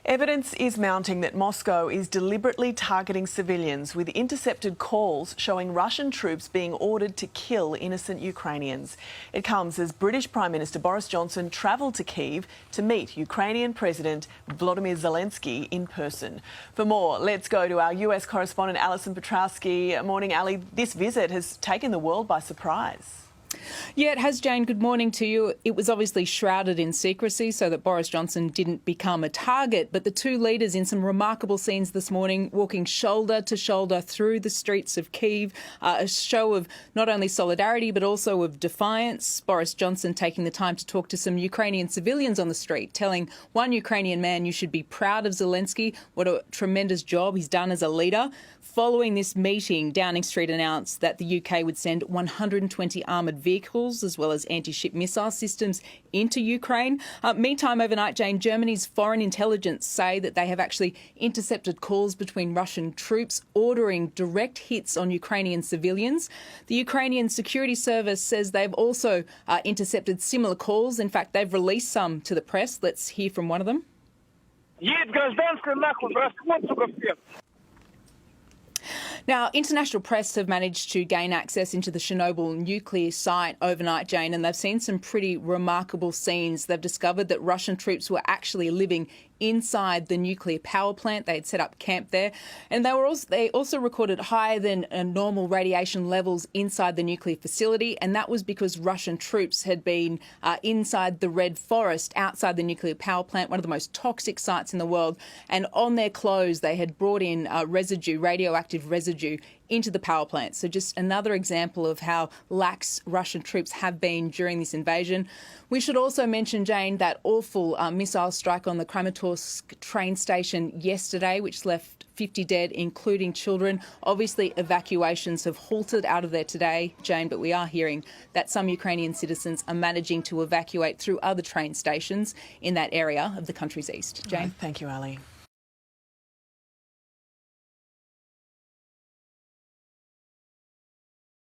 Evidence is mounting that Moscow is deliberately targeting civilians with intercepted calls showing Russian troops being ordered to kill innocent Ukrainians. It comes as British Prime Minister Boris Johnson travelled to Kyiv to meet Ukrainian President Volodymyr Zelensky in person. For more, let's go to our US correspondent Alison Petrowski. Morning, Ali. This visit has taken the world by surprise. Yeah, it has, Jane. Good morning to you. It was obviously shrouded in secrecy so that Boris Johnson didn't become a target, but the two leaders in some remarkable scenes this morning, walking shoulder to shoulder through the streets of Kyiv, a show of not only solidarity but also of defiance. Boris Johnson taking the time to talk to some Ukrainian civilians on the street, telling one Ukrainian man, "You should be proud of Zelensky, what a tremendous job he's done as a leader." Following this meeting, Downing Street announced that the UK would send 120 armoured vehicles as well as anti-ship missile systems into Ukraine. Meantime, overnight, Jane, Germany's foreign intelligence say that they have actually intercepted calls between Russian troops ordering direct hits on Ukrainian civilians. The Ukrainian security service says they've also intercepted similar calls. In fact, they've released some to the press. Let's hear from one of them. Now, international press have managed to gain access into the Chernobyl nuclear site overnight, Jane, and they've seen some pretty remarkable scenes. They've discovered that Russian troops were actually living inside the nuclear power plant. They had set up camp there, and they also recorded higher than normal radiation levels inside the nuclear facility, and that was because Russian troops had been inside the Red Forest outside the nuclear power plant, one of the most toxic sites in the world, and on their clothes they had brought in radioactive residue into the power plant. So just another example of how lax Russian troops have been during this invasion. We should also mention, Jane, that awful missile strike on the Kramatorsk train station yesterday, which left 50 dead, including children. Obviously, evacuations have halted out of there today, Jane, but we are hearing that some Ukrainian citizens are managing to evacuate through other train stations in that area of the country's east. Jane? Thank you, Ali.